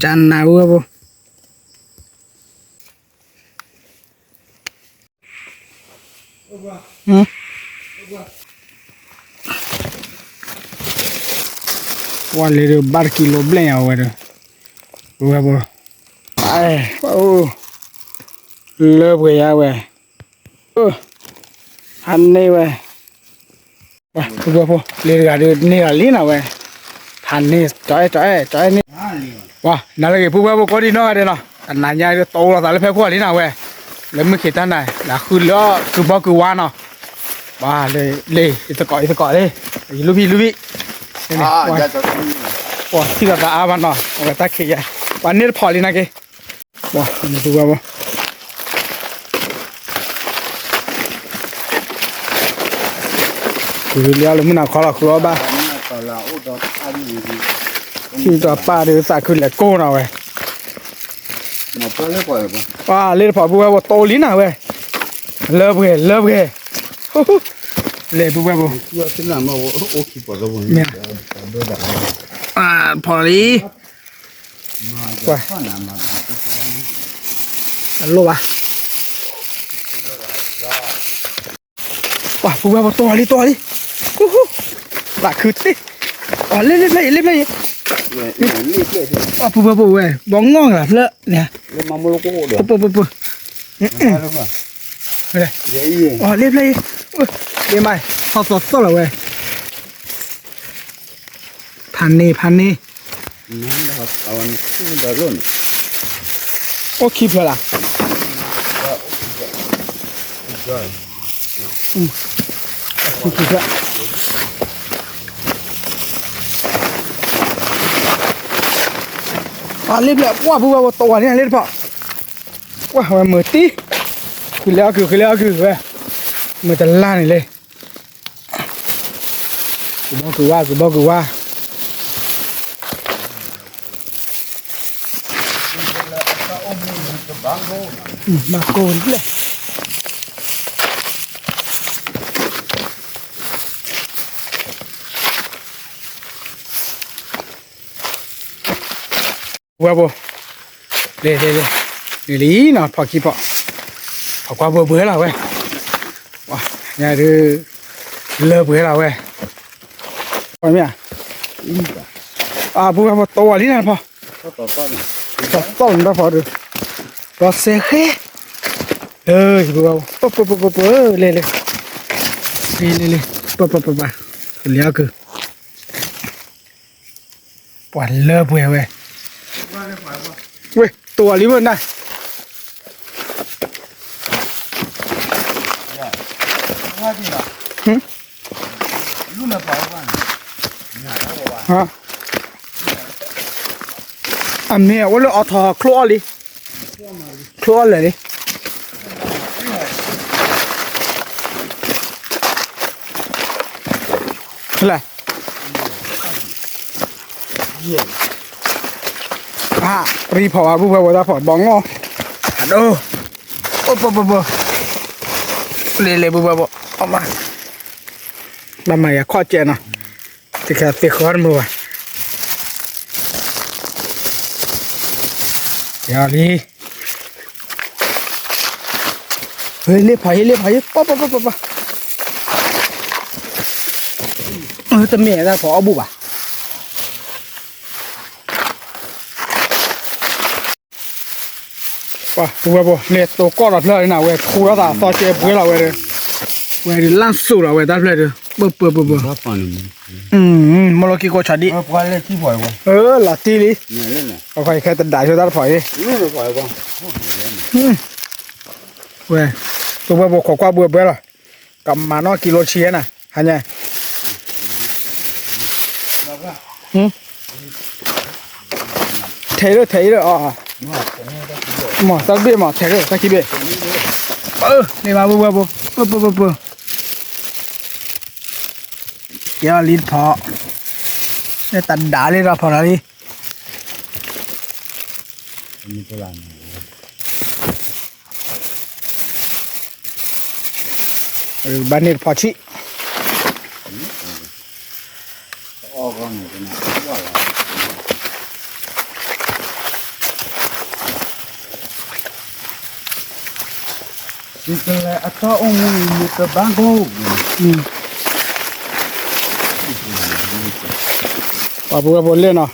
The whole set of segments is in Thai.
chăn nào vô qua lấy được 3 kg leo rồi vô ai lơ về à về ăn này về vô lấy cả được này là lý nào về thành này trái này wow nào là cái phụ bác có đi nó đây nào anh này nhai được to là tại phải qua lý nào về lấy mấy cái này là cứ lỡ cứ bao cứ qua nào ba lê itu cõi đi lưu vị wow thì là ta bạn nào người ta kia bạn này phò đi nào kia wow này phụ bác cứ leo lên nào khó là khó ba khi cho ba đứa xả cứ lại cô nào vậy à lên phò bùa to lý nào vậy lơ bùa lê bùa à phò lý quay lô ba wow bùa to đi là cứ đi lên bùa bóng ngon là lợ nè bùa lên lên mày sọt là vậy pan nè ô kịp rồi là kịp rồi lên lại quá bùa to này lên phọ quá mở tí cứ leo về mở tận la này lên cứ bao qua bà cô lên bùa để lý nào phò kịp phò qua bữa nào vậy nhà đưa lơ bữa nào vậy coi mẹ bùa to lý nào phò to nó phò được có xe khé ơi bùa lên bùa léo cứ quả lơ bùa vậy ui to lý luôn này hả mẹ ôi nó thò clo lại đi lại ri phò bùa ta phò bóng ngon đâu bùa lên bùa mà mày khó chịu nào thì cả tiệc khó hơn mùa giờ đi lên phải tầm mẹ ra phò bùa bùa nè tổ con đặt lên nào vậy khu đó ta to chơi bùa nào vậy vậy đi lan sụp nào vậy ta lên được bùa mà lo kia có chả đi là tí đi phải khai tận đại cho ta phải đi vậy tụi bùa khó qua bùa rồi cầm mà nó kilo chia nè hả nhỉ thấy rồi mỏ tao biết mỏ thấy rồi tao chỉ biết này mà bùa giờ lên phò để tận đá lên ra phò ra đi ban nền phò chị นี่เป็นอะไรอัตราองค์มีกระบังโก้ ป่าบัวบนเล่นเนาะ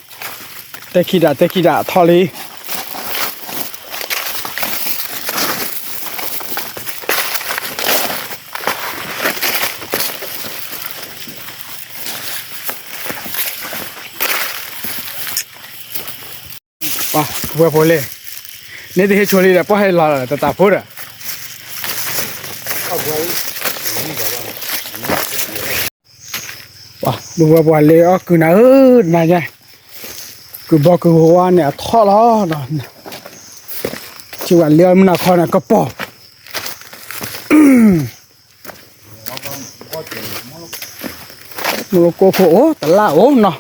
เตะขี้ด่าทอลีป่าบัวบนเล่นี่ที่ชวนลีแต่พอให้รอแต่ตาพูดอ่ะป่าบัวบนเล่อ๋อคือน่ะน่ะไงคือบอกคือว่าเนี่ยทอล้อเนาะที่ว่าเลี้ยมันน่ะคอน่ะก็ปอมันก็โผล่ตลาดโอ้เนาะ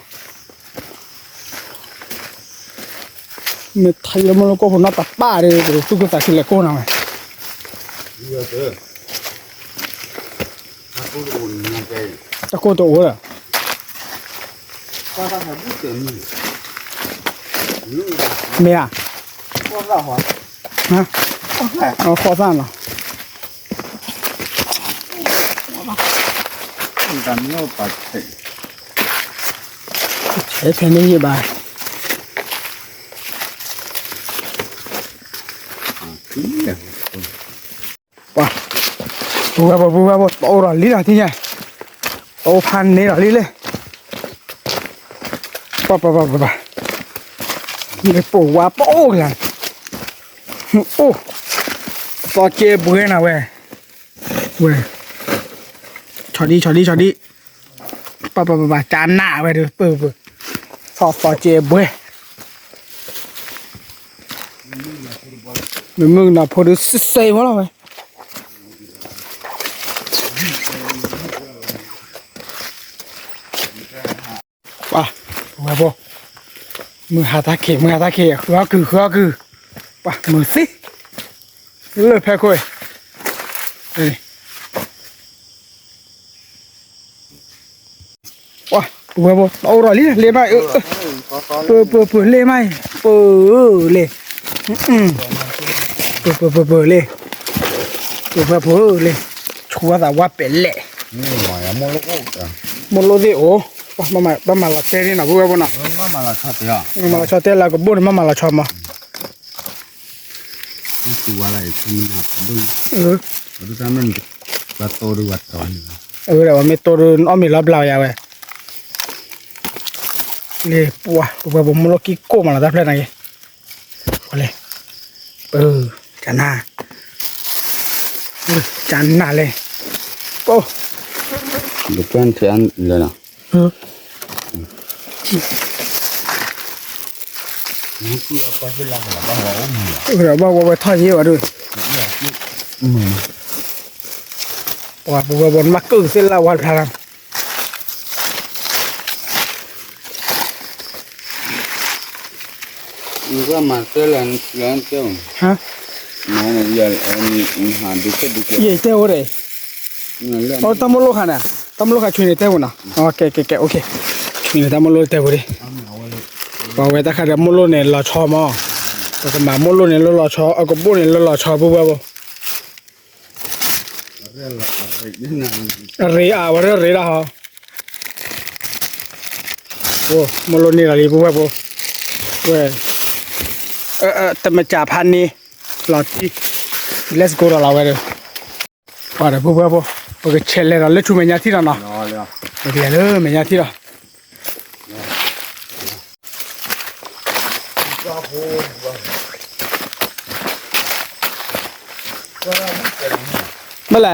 มีไทยมันก็โผล่หน้าตาป้าเลยทุกคนตัดสินเลยโก้น่ะมั้ย เยอะเด้อถ้าพูดอุ่นยังไง ตะโกนตัวโอ้ล่ะ ก็ต้องพูดเต็มนี่ เมีย ก็เราหัว ฮะเอาคอสั้นเหรอ ดันโน่ปัดเตะ ใช้เพนนี่ยี่บาท ขี้เนี่ย ว่ะบัวโตหล่อลีหล่ะที่เนี่ยโตพันนี่หล่อลีเลยป่ะนี่ปู่ว่าโป้กันโอ้ต่อเจ็บเบื่อนะเว้ยช็อตดีป่ะจานหน้าเว้ยดูเปิดต่อเจ็บเบื่อมึงน่ะพอดูเซ่มาแล้วเว้ยป่ะว่าบ่มือหาตาเขหัวคือป่ะมือสิเลยแพ้คุยเอ้ยว่ะว่าบ่เอาหน่อยเลยไหมเปิดเลยไหมเปิดเลยเปิดเลยชัวร์แต่ว่าเป็นแหละ นี่หมายมอลโก้จ้ะ หมดเลยโอ้ป่ะมาละเต้นี่นะบัวบ่น่ะ มาละชาติอ่ะ มาละชอบเต้แล้วก็บ่นมาละชอบมา นี่คืออะไรที่มันหักบึ้ง ดูตามมันกระโตดูวัดตอน แต่ว่ามีตัวอ้อมีรับเราอย่าเว้ยเลยปัวผมมันล็อกกี้โก้มาแล้วได้เพื่อนไงก็เลยจานหน้าเลยโอ้ ดูเพื่อนเทียนเลยนะนี่คือก็คือเราแบบว่าเรา ว่าทอดเยอะด้วยว่าบนมักกึ่งเส้นละวันพลัง นี่ก็มาเตลันเจ้า ฮะ น้องยาอันนี้หาดูแค่ เย่เต้าเลย นั่นแหละ ตำรวจค่ะตำรวจช่วยในเต้านะโอเคช่วยในตำรวจเต้าดิบอกไว้แต่ข้าจะมุลเนี่ยรอชอมอแต่ก็มามุลเนี่ยรอชอเอาก็บุญเนี่ยรอชอปุ๊บบ่เรียว่าเรียละฮะโอ้มุลเนี่ยอะไรปุ๊บบ่เว้ยแต่มาจ่าพันนี่รอที่ let's go เราไปเลยว่าเดี๋ยวปุ๊บบ่เพราะเชลเลยเราเล่นชูเมียที่เราเนาะเดี๋ยวเลยเมียที่เราเมื่อไร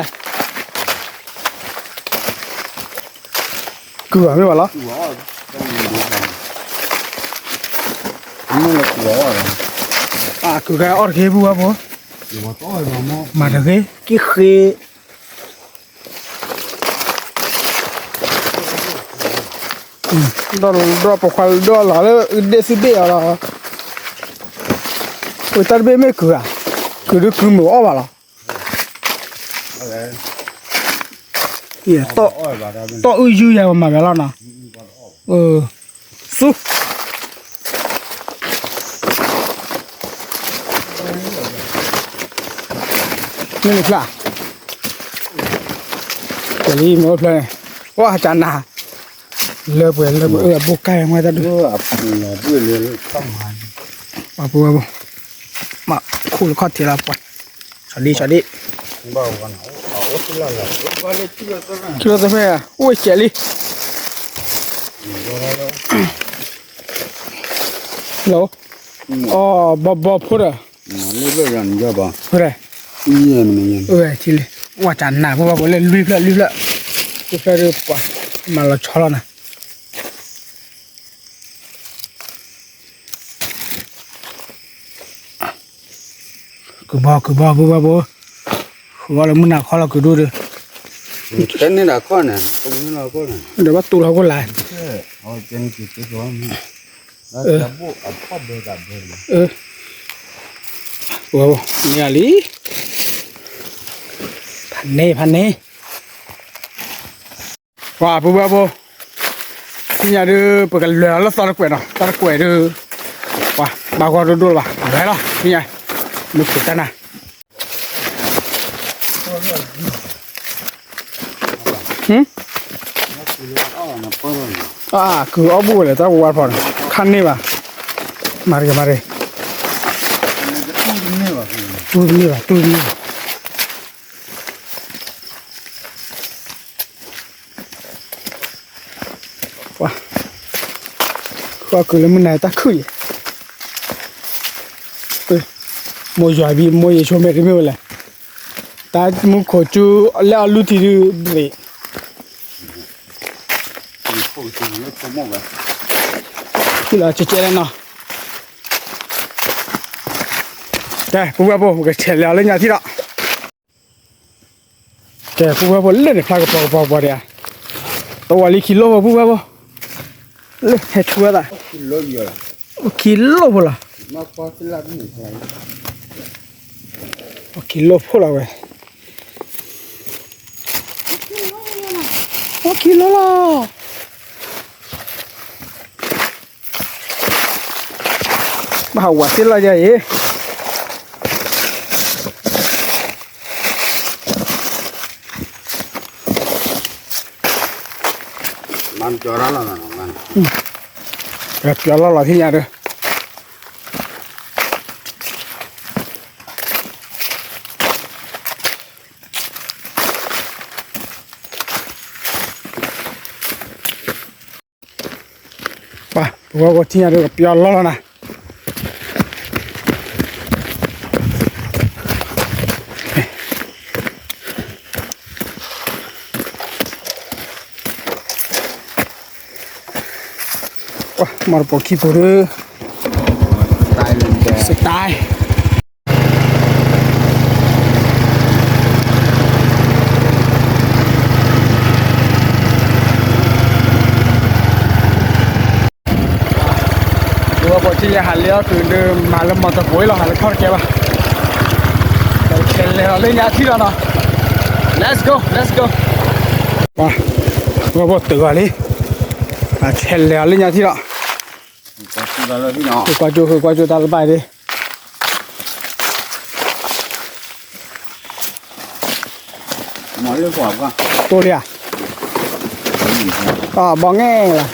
เกลือไม่หวานหรอเกลือออดเคบัวบัวมาเถอะกี่เคดอปควาดอหล่อเลยเดซิเบลล่ะอุตรเบไม่เกลือคือหมูอ้อล่ะเหี้ยต่ออยู่ยังมาแล้วนะสู้ นี่พลาเจลี่หมดเลยว่าจานนาเลิกบุกไก่มาแต่ดู bữa liền xong rồi มาปูมาคู่ข้อทีละปอนสวัสดี bao con ổ cái là qua lên chưa có này คิดว่าจะแม่โอ้ยเจลี่ฮัลโหลอ๋อบพูดอ่ะ nó bây giờ giờ bà พูดอะไร yên mình ทีเลยว่าจานนาเพราะว่าผมเล่นลุยแล้วเรือปอนมาเราชอแล้วนะกูบอกว่าเรามึงหนักข้อเรากูดูดิ cái này là con này không là con này เดี๋ยวว่าตูเราก็หลาย ở trên cái đó nó sẽ bộ ở top bề gặp bề โอ้เนี่ยลิพันเน่ว่าปุ๊บที่เนี่ยดูเปิดกันเหลือแล้วตอนกล้วยเนาะตอนกล้วยดูว่าบางคนดูว่าอะไรหรอที่เนี่ยมึงขุดกันนะคือเอาบุเลยตั้งวันพอคันนี้ป่ะมาเลยตู้นี่ว่ะว้าก็คือแล้วมันไหนตะคุยโมยอยบีโมยชมเมริเมลเลยตามุขจูแล้วลุติดูเลย ที่เราจะเจอแล้วเนาะแต่ผู้ว่าผมก็เฉลี่ยเล่นยาที่ละแต่ผู้ว่าผมเล่นพลาดกับปอเดียตัวลิกิโลผู้ว่าผมเล่นให้ชัวร์ละ kilo nhiều là กิโลพอละ nó có cái là cái này กิโลพอละเว้ยกิโลละมาหัวเส้นละใหญ่ มันcho ra làมัน แบบเดี๋ยวเราที่ยาเด้อป่ะว่าที่ยาเด้อเปลี่ยนแล้วนะมาปอกขี้ตัวเด้อ ตายเลยแก สไตล์ว่าพอที่จะหันเลี้ยวคือเดิมมาแล้วมอเตอร์โผล่เราหันแล้วทอดแกวะแต่เข็นเลยเราเล่นยาที่เราเนาะ let's go ว่าพอตื่นเลยเข็นเลยเล่นยาที่เรา có cái đó là cái nhỏ คือquaจูตาละไปดิ nói lên quả qua ตัวเดียวบอกแง่ล่ะ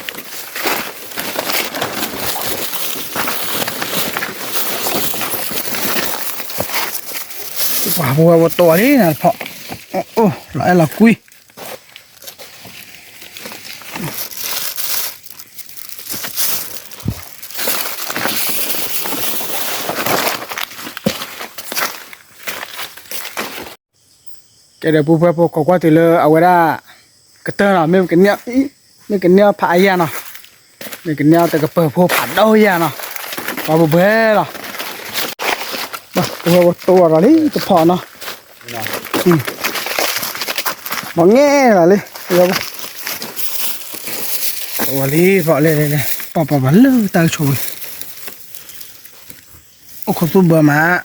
ว่าบัวตัวนี้นะเพาะโอ้หลายหลักกุยcái đó bố có qua từ lơ ở đây cái tơ nào mấy cái nhựa phải ra nào mấy cái nhựa từ cái bờ phô phản đâu ra nào vào bờ bê nào bố to rồi đấy cái phò nó mà nghe là đi rồi bố đi vợ lên này bỏ bắn lơ tao chùi ô không tôm bờ mà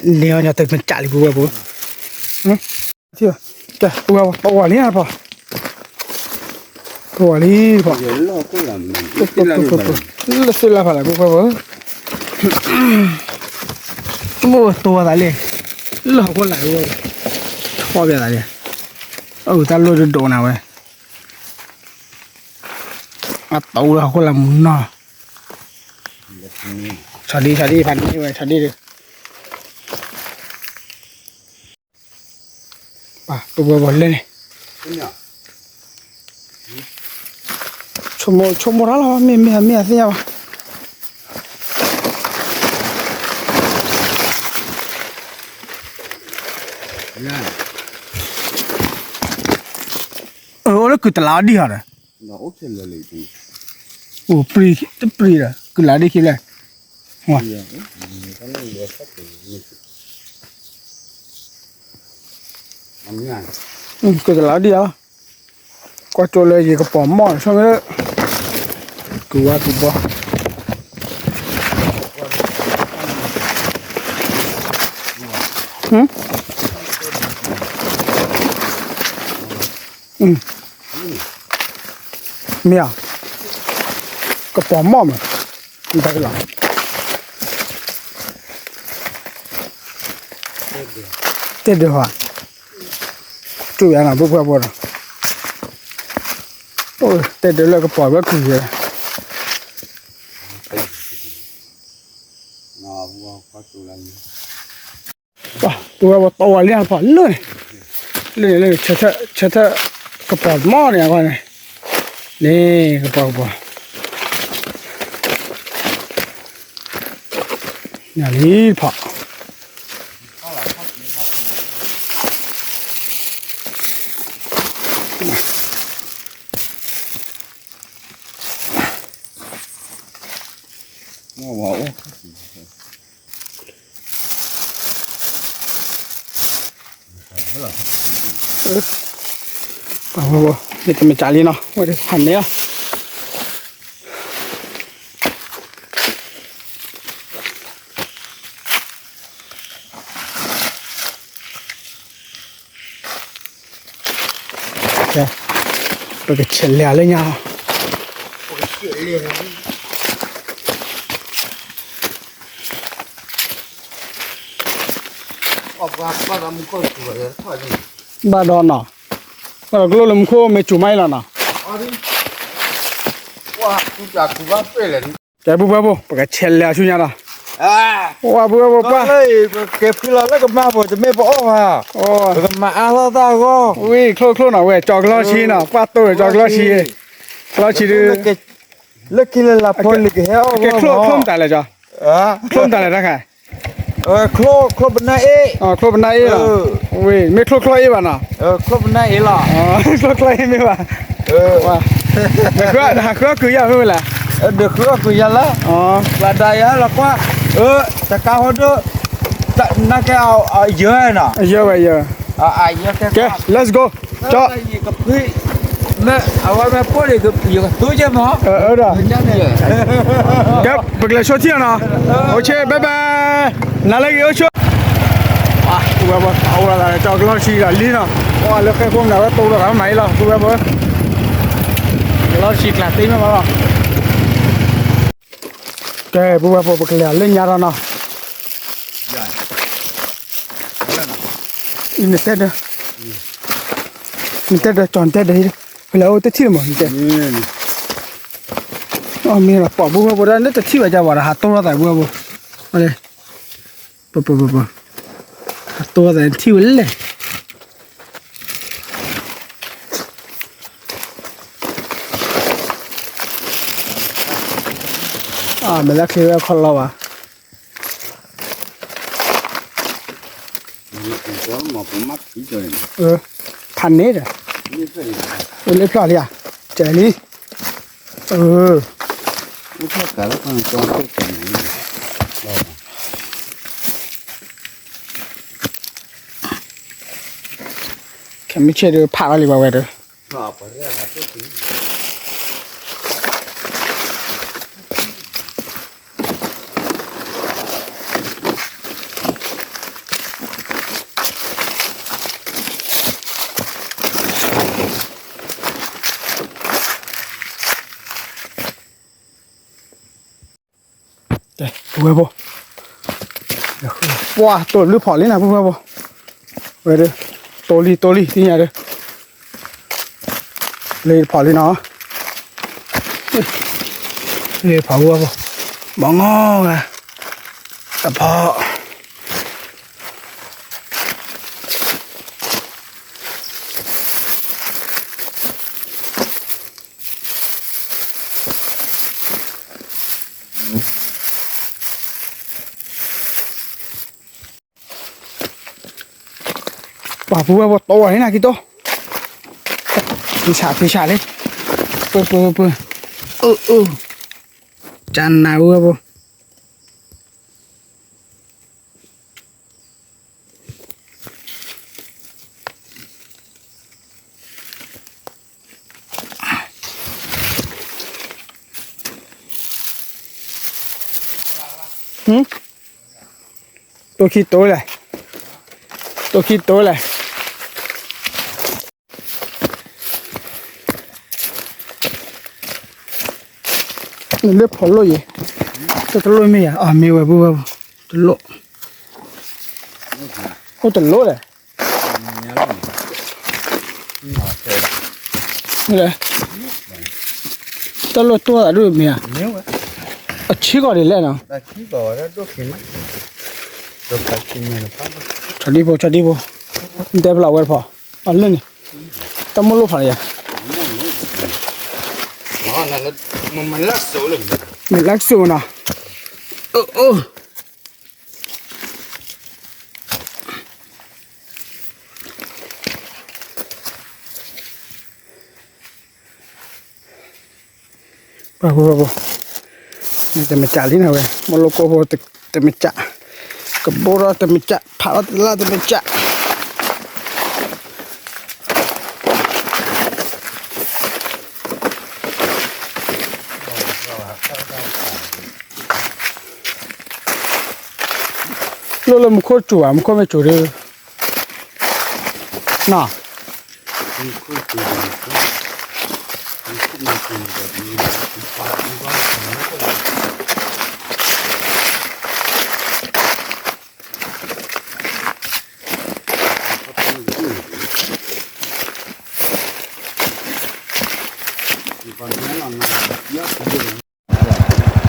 leo nhà từ mình chạy đi bùa chưa kìa bùa bỏ quả này à bỏ ตัวนี้พอ 有老过了没？ ปุ๊บปุ๊บปุ๊บปุ๊บแล้วสุดละพอละปุ๊บปุ๊บมั่วตัวอะไรหลอกคนไหนวะชอบอะไรตาโลดโดนเอาไว้ตัวละคนละมุนเนาะชาดีพันนี่ไว้ชาดีดิป่ะตัวบอลเลยนี่ 真的。 ชมอะไรวะมีเสียวะแล้วคือตลาดดีฮะ 那 OK 了嘞，都。 โอ้ปรีละคือลาดีคิดเลยว้า 他那个啥子？俺们呀， คือตลาดดีอ่ะก็โจเลยยี่กระป๋อมหม้อช่วงนี้กูว่าถูกบ่เมียกระป๋อมหม้อมั้ยมีไปกันหรอเต็ดเดี๋ยวจุยอ่ะปุ๊บปุ๊บโอ้เต็ดเดี๋ยวแล้วก็ปล่อยไว้คือเลย 那我发出来。 ป่ะตัวตัวเลี้ยงพอเลยเชะกระป๋องหม้อเนี่ยก่อนนี่กระป๋องอย่างนี้พอ我哇哦。 ป่ะนี่จะไม่จ่ายเลยเนาะว่าจะหันเนี่ยไปเฉลี่ยเลยเนี่ยบ้าดอนเนาะก็กลัวลมโคไม่จุ่มไม่แล้วเนาะ 哇，你家苦瓜背了。 แต่ปุ๊บไปเฉลี่ยชุนยาละ 啊。 ว่าปุ๊บป้า เก็บขึ้นแล้วก็มาบ่จะไม่บอกอ่ะ โอ้ ก็มาอาลาตาก็ วิ่งโคลหน่อยเว้ยจอกล้อชีเนาะป้าตัวจอกล้อชีดู เลิกกินแล้วละพอลิกเฮา แกโคลมแต่เลยจ้ะ อ่ะ โคลมแต่เลยนะค่ะ โคลบนาเอ อ๋อโคลเป็นนายเหรอวิ่งไม่โคลอีบ้านะ โคลบนาเอล่ะ อ๋อโคลไม่บ้าว่าหาเครื่องคือยาไม่เป็นไร เดี๋ยวคือกูยันละ อ๋อ ลาดายะละกว่าจะกาฮอดนักแกเอาเยอะน่ะ เยอะไปเยอะ เยอะแก โอเค let's go เจาะกับพี่แม่เอาไว้แม่พูดเลยกับอยู่กับตู้ใช่ไหม เด้อ จังเลย เดี๋ยวไปเลยช่วยเที่ยวนะโอเคบ๊ายบายนั่นเลยโอเคอ่ะกูแบบเอาละจอกล้อชีละลีนะว่าเลิกแค่พวกเราตัวเราไหนล่ะกูแบบล้อชีกลาตีไม่มาหรอกแกปุ๊บไปเลยเล่นยาแล้วนะอินเตอร์จอนเตอร์เดี๋ยวแล้วจะที่มั้งเดี๋ยวอ๋อมีละปอบปุ๊บนั่นจะที่ว่าจะว่าหาตัวอะไรปุ๊บอะไรปุ๊บหาตัวอะไรที่วันเลยไม่ได้คือว่าคนเราอ่ะ 我冇不买啤酒的， พันนี้เด้อ 你这里， เล็กพลาดเลยอ่ะเจลี่我这改了可能装这个呢，แค่ไม่เชื่อดูผ่าอะไรบ้างเว้ยเด้อ 啊，不是啊，这是。đây bùa bùa wow tổ lư phỏ lên nào bùa bùa về đây tô li đi nhà đây lên phỏ lên nó lên phỏ bùa bùa bỏ ngon à tập phỏ bà bùa bùa to thế nào kia to thì xả lên bùa chăn nào bùa bùa tôi khi tối này lớp phổ lôi gì tôi lôi mì à mì vậy bùa tôi lộ ô tôi lộ này này tôi lộ tua là được mì à chỉ có để lên nào chỉ có đó đôi khi rồi phải chim này cho đi vô đẹp là vậy phò ăn lên này tao mua lô phải à nó là mình lắc số lên mình lắc số nào Babu ini temen cali na we mau ko ho temen cak kebora temen cak pala telah temen cak lo mukho chua mukho me chore na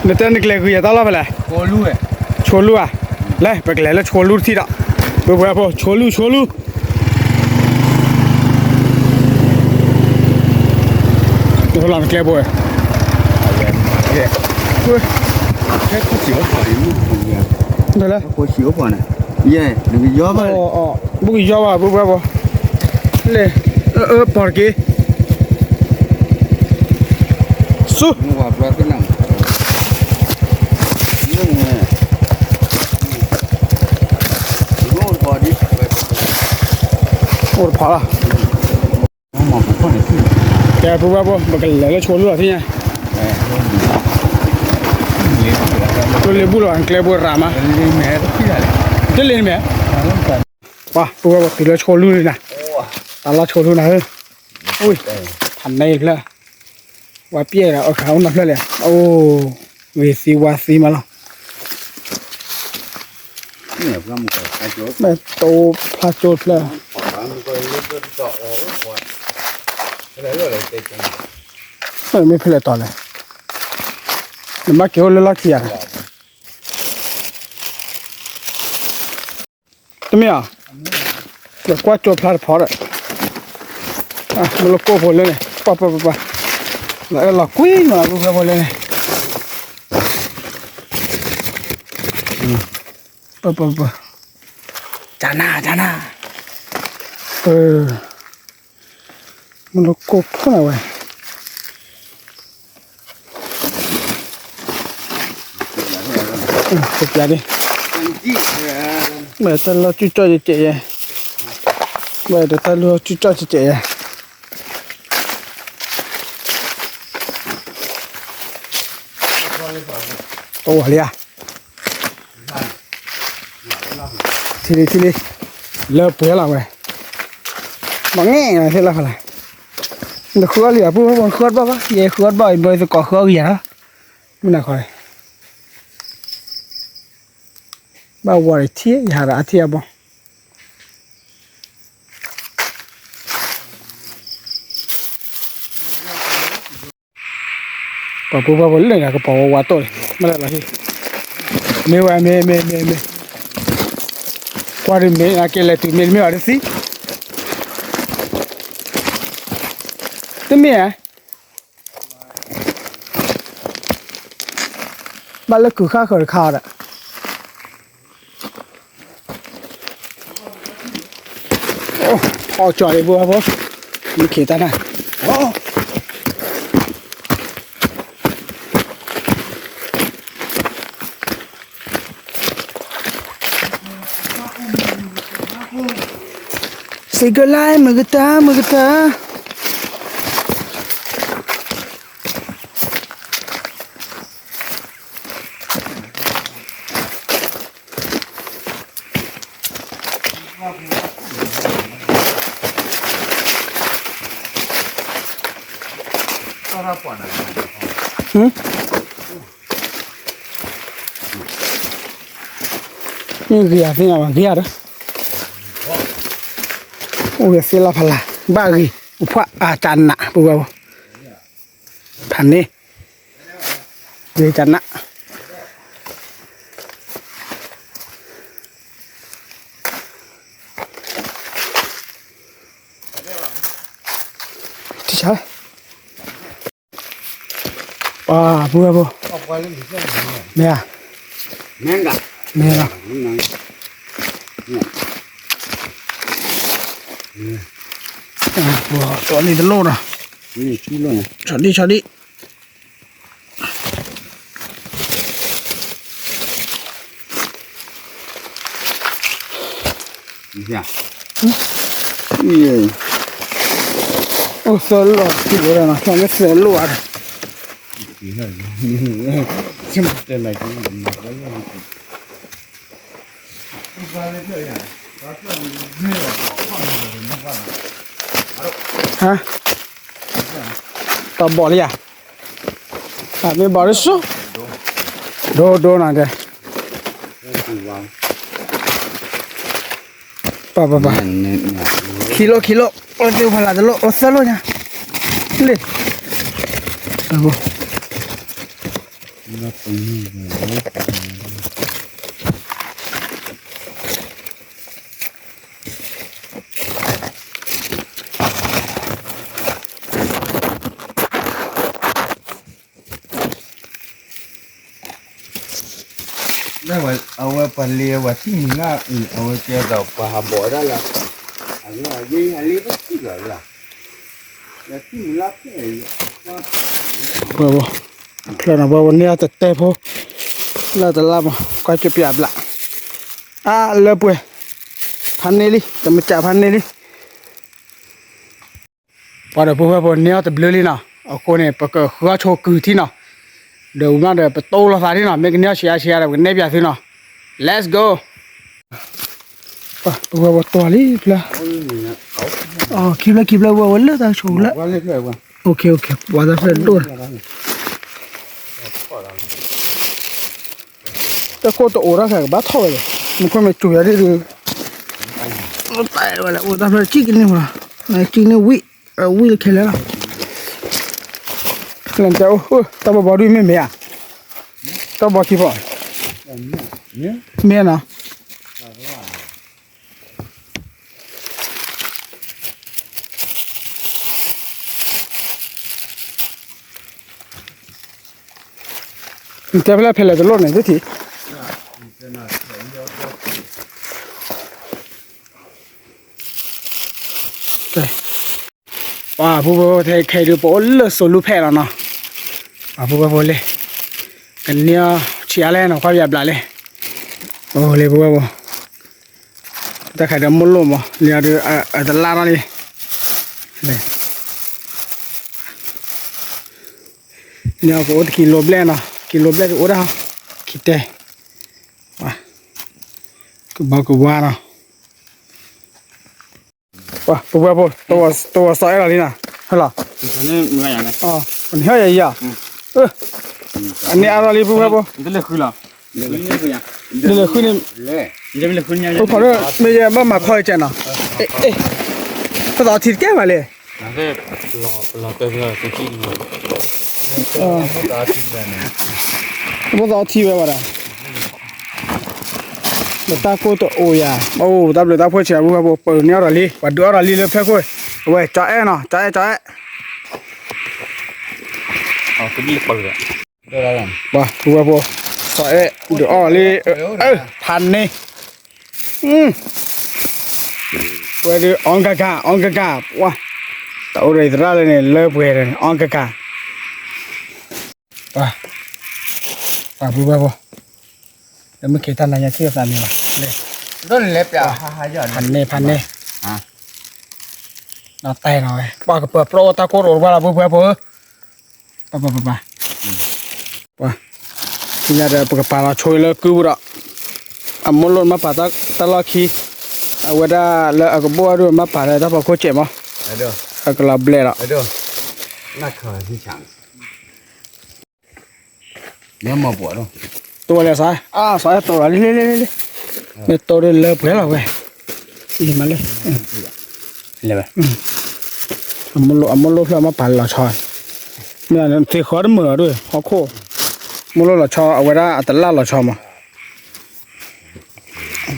Nè tên nickle khuya tao lo phải là cholu à lấy bạc lẻ là cholu thì đó bữa bữa cholu nó làm nickle bữa cái có chiếu phải đây là có chiếu phải này đừng gió mà bụng gió à bữa lấy bỏ cái su mua vào cái nào ủa phá à kẻ bùa bùa bạc lẻ là cholu à thế nhá tôi lấy bùa ăn kẻ bùa rama thế lên mẹ wow bùa bùa thì là cholu này nè ta là cholu này ui thằng này làว่าเปี้ยแล้วเอาเขาหนักเลยโอ้เวซีวาซีมาแล้ว เนี่ยก็มันก็ไอ้โจ๊ก แม่โตพาโจดเลย มันก็เลือดต่อโอ้โหอะไรเลยเต็ม ไม่เพลต่อเลยมันมาเกี่ยวเลยละเกียร์ตัวเมียเดี๋ยวกว่าโจดพลาดพอเลยอ่ะมันละโก้พอเลยป่ะแล้วเราคุยมาดูกันเลยป่ะจานามันเรากบเท่าไหร่วะกบยาดิแบบแต่เราจุดจ่อยเจ๊ยังแบบแต่เราจุดจ่อยเจ๊ยังตัวเลยอ่ะทีนี้เลิกเปลือกแล้วเว้ยบางแง่นะที่เราอะไรเดี๋ยวขวดเลยอ่ะพูดว่าบางขวดบ้าเย่ขวดบ่อยจะก่อขวดอย่างนะไม่น่าคอย ba wa thi ya ra thi ba pa pu ba le na ka pa wa to ma la hi me wa me kwa ri me a ke le tu me wa ri si te me ba le ku kha kha da oh trời vừa vô như kia ta này say good life mà người ta như ghiền thế nào mà ghiền đó ôi xe là phải là ba gì phải chăn nạ bù bù thành đi gì chăn nạ thì sao bù bù nè à nè à chọn đi lô nào chọn đi ô sơ lô cái bữa nào xong cái sơ lô à chứ mà tên này cũng hả tao bỏ đi à mình bỏ đi số đồ nào đây bà kilo ô tiêu phải là lô ô sơ lô nha lên đâu đây mà ông phần lia và tí mình là ông kia đầu và bỏ ra là anh nói gì hay lia bất cứ rồi là tí mình lắp cái này bố là nó bố nia tết tết bố là tết làm quay chụp đẹp lạ lơ bùi phan này đi tao mới trả phan này đi vào đó bố nia tết blue đi nào ở cô này bác khứa cho cử thi nào đầu mà để bắt tô là phải thế nào mấy cái nia xia là cái này bây giờ nào let's go bố to đi là kịp là bố vẫn là tao chủ là ok vào đó phải đuổi tao có tổ ra phải bắt thôi mình không phải chủ yếu đi rồi tại gọi là tao phải chỉ cái này chỉ cái vị là cái nào lần sau tao bỏ đi mẹ à tao bỏ kịp rồi mẹ nào tao phải là cái lỗ này thế thì bố thấy khai được bố lơ số lúp hè nó bố lên cái nia chia lên nó qua đẹp lại lên lên bố ta khai được một lô mà nia được ở tận la nó đi này nia có kilo blend nó kilo blend ở đâu kite cái bao cái hoa nó bố tôi sợi là đi nào hay là còn hơi gì à anh ấy ăn đi bố cái này khử là นี่เลยขึ้นนี่ เลย จะไม่เลยคุณยัง โอ้พอแล้วไม่ใช่บ้ามาคอยเจนเนาะเอ๊ะภาษาถิ่นแก้มาเลย นั่นก็รอเติมเลยที่นี่ ไม่ต่อที่นั่นนะ ภาษาถิ่นไปว่าละแต่ตาโคตรโอ้ยโอ้ตาเปลือกตาพูดเชียวบุบเปิดเนี้ยอะไรลีวัดดูอะไรลีเลยเพื่อนคุยเว้ยจ่ายเนาะจ่าย อ๋อคือมีเปิดอ่ะ เดี๋ยวอะไร บ่บุบจ่ายดูอะไรทันนี่เว้ยดูองกะว้าตัวเรื่องอะไรเนี่ยเลิกเว้ยองกะป่ะบุบเดี๋ยวมึงเกี่ยตันนายเชื่อตันนี่วะเลย โดนเล็บอ่ะฮ่าหย่อน พันเน่ อ่ะ น่าแต่หน่อยป้าก็เปิดโปรตาโคตรว่าละบุบป่ะที่นี่เดี๋ยวปกปลาเราช่วยเลิกกูละมุลมาป่าตลอดขี้เอาไว้ได้แล้วก็บัวด้วยมาป่าเลยถ้าพอโคเจ็บมั้ง เดี๋ยว ก็เราเบลละ เดี๋ยวน่าเคยที่ฉันเนี่ยมาปวดหรอ ตัวเลยสายสายตัวเลยเนี่ยตัวเลยเลิกเพื่อเราเว้ยนี่มาเลยเลยไปมุลเพื่อมาป่าเราชอยเนี่ยที่เขาได้เหมือด้วยเขาโคมุลเราชอเอาไว้ได้แต่ละเราชอมา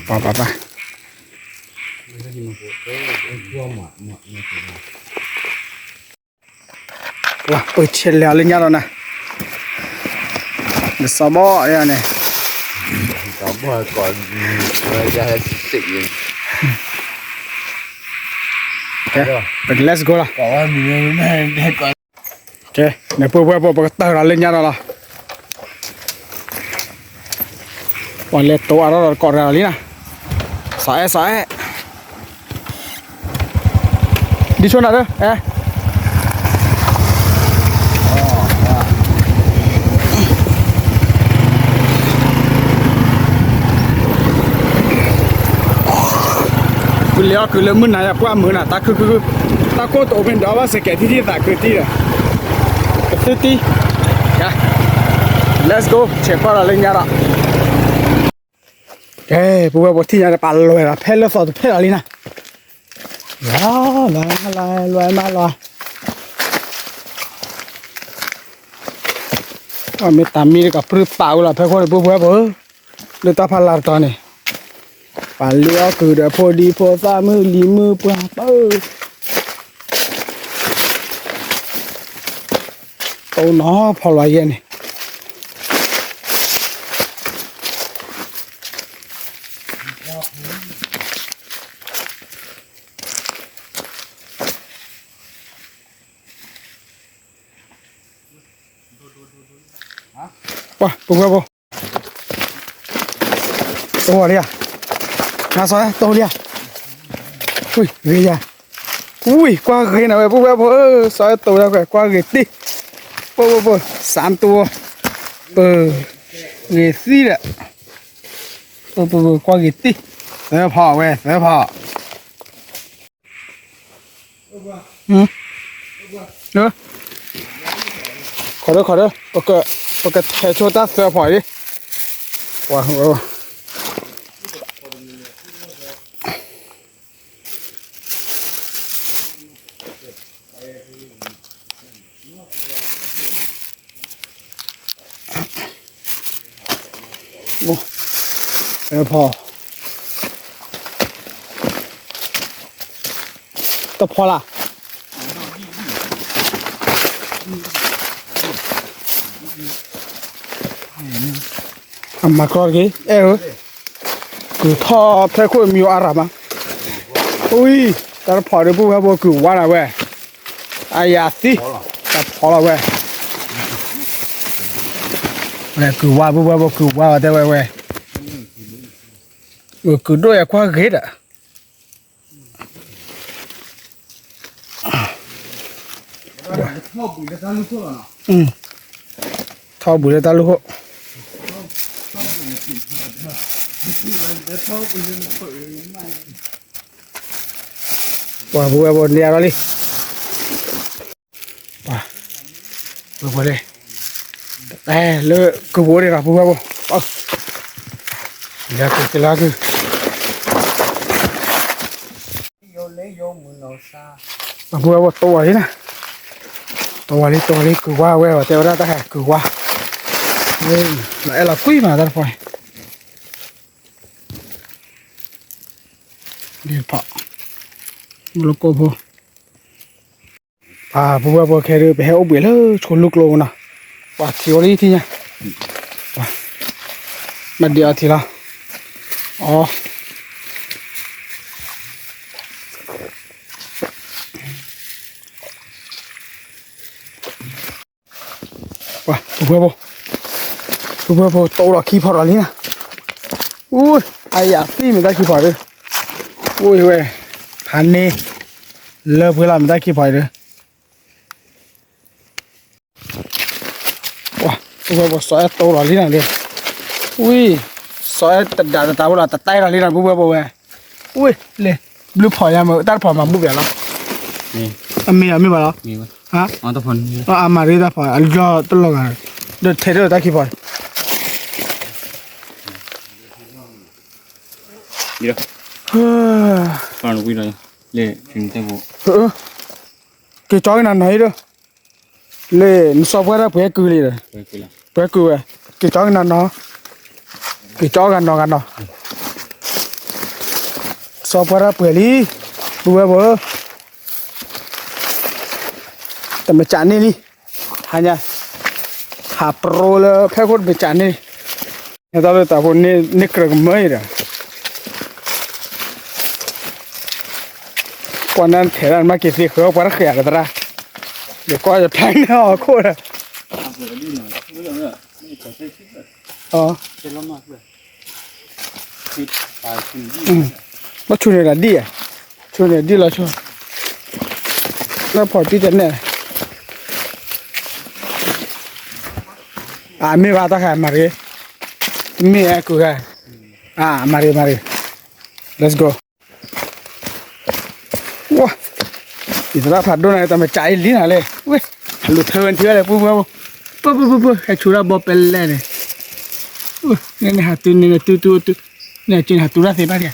ป่ะว้าเปิดเชลล์เลยเนี่ยเรานะเดี๋ยวสอบอะไรเนี่ย ก็เมื่อก่อนจะให้สิบยัง โอเคไป let's go ละ ก็ว่ามีแม่ได้ก่อน โอเคเนี่ยพวกเตอร์อะไรเนี่ยเราวันเล็กตัวเราก่อนอะไรนะสายดิชวนอะไรคุณเลี้ยคือเรื่องมือไหนอะพวกมือน่ะตาคือตาโคตรโอเพนเดี๋ยวว่าสเก็ตที่ตาคือที่อะที่ค่ะ let's go เช็คก่อนอะไรเนี่ยละเอ้พวกที่จะปั่นลอยละเพลแล้วสอดเพลอะไรนะลอยมาไม่ตามมีกับปลื้มเปล่าละเพื่อนพวกเลือดตาพันลาตอนนี้ปั่นเลี้ยวคือเดี๋ยวพอดีพอสามือลีมือเปล่าโตน้อพอลอยเย็นนี่ว้าปุ๊บตัวเรียน่าสวยตัวเรียอุ้ยเรียอุ้ยกว่าเกยนะเว้ยปุ๊บสวยตัวแล้วกว่าเกยดิปุ๊บ3 ตัวเกย4ละปุ๊บกว่าเกยดิเสือพ่อเว้ยเสือพ่อเนอะขอเด้อโอเคแค่โชว์ตาเสือพ่อดิว้าวพอตัวพอละมากรอกี้คือท่อแท้คุยมีอะไรมั้งอุ้ยแต่พอได้พูดว่าคือว่าอะไรเว้ยอายาสิแต่พอละเว้ยเนี่ยคือว่าพูดว่าคือว่าแต่เว้ยคือด้วยกว่าเกิดอ่ะท่อบุยตาลุกอ่ะท่อบุยตาลุกว้าบัวเดียวเลยว้าบัวเลยแต่เลือกกูบัวเลยนะบัว Ya que la que. Yo lấy vô mùi nấu xa. Mà vừa vào to đấy nè. To đi cứ qua quay vào teo ra ta hả cứ qua. Đây lại là quý mà ta phải. Đi phọ. Một cô vô. À vừa vào khe được bé ốc bể lơ chôn lục lô nè. Và thiếu đi thì nha. Mà địa thì là. Ồ. Vừa vô tàu là khi phật là lý nè. Ui ai à phi mình ta khi phật rồi. Ui ui hắn nè lơ vừa làm mình ta khi phật rồi. Vừa vô xoay tàu là lý nè liền. Ui xoay tật tàu là tật tay là lý nè vừa vô về. Ui lên blue phổi mà ta phổi mà mua về lắm. Ami bảo đó. Hả? Anh ta phần. Mà đi ta phổi anh cho tôi lo à. Được thế rồi ta khi phổi. Đi đâu? Còn là quy rồi. Lệ chúng ta bộ. Cái chó này nói đó. Lệ nó so với đó phải cười đi rồi. Phải cười. Cái chó này nó. Cái chó gần nó. So với đó phải đi. Bữa. Tầm mà chán đi. Hai nha. Hạ pro là phải cốt bị chán đi. Người ta ta có nick được mấy rồi. Còn anh thấy là mà cái gì khó quá khỏe rồi ta. Để coi cho phanh nó khô rồi. Nó chui này là đi à? Chui này đi là chui. Nó bỏ tí chân này. À mi vào ta khai mà đi. Mi à cứ khai. À mà đi. Let's go. Wow. Thì ra phạt đôi này ta mà chạy lý nào lên. Ui, lụt thơn thứ này bù. Hay chú ra bò bèn lên này. Ui, nên hạt tu nên tu. Này trên hạt tu ra thế bao nhiêu?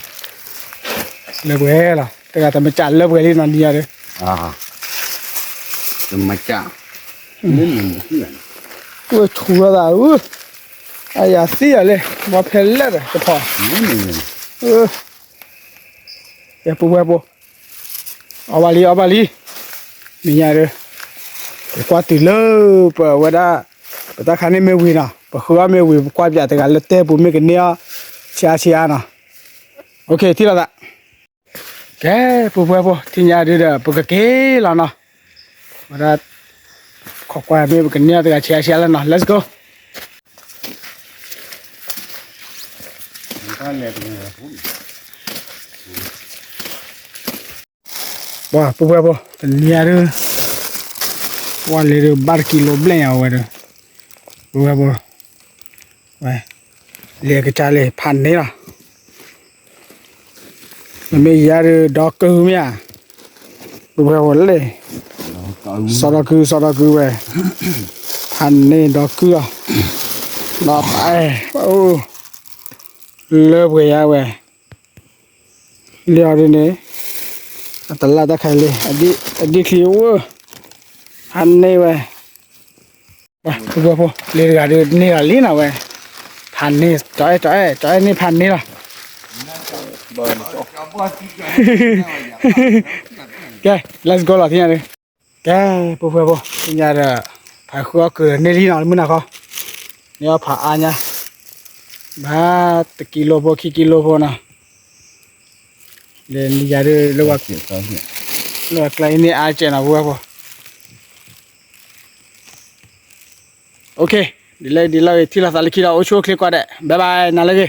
Lớp bè là, tất cả ta mà chạy lớp bè đi làm gì à đấy? À. Mà chả. Nên mình cứ vậy. Ui, chú ra ui. Ai à xí à lên, bò bèn lên rồi, cái phò. Ui. Ya bù. Ở bà lý mình nhà rồi qua từ lâu bữa đã ta khá nên mèo nào bữa khứa mèo qua nhà thì cả lợt tê bù mấy cái nia chia nào ok thì là cái bữa thì nhà đi rồi bữa cái là nào bữa đã khó qua mấy cái nia thì cả chia là nào let's go wah bữa nia rồi wah lấy 3 kg blen à vậy rồi bữa vậy lấy cái chai lấy pan này à mình giờ rồi đọc cơ mía bữa lấy sau đó cứ vậy pan này đọc cơ à đọc ai ô lơ vậy à vậy lấy đi này tao là ta khai lấy đi khiêu hắn này vậy bữa lấy gà đi này là lý nào vậy hắn này trái này hắn này là cái let's go là thế này cái bữa nhà là phải khóa cửa này lý nào mới nào không nhớ phải ăn nha 3 kilo kilo nào lên nhà đi lúc cái này ai chơi nào bữa ok đi lại thì là sao khi nào ô chua click qua đấy bye bye nào lagi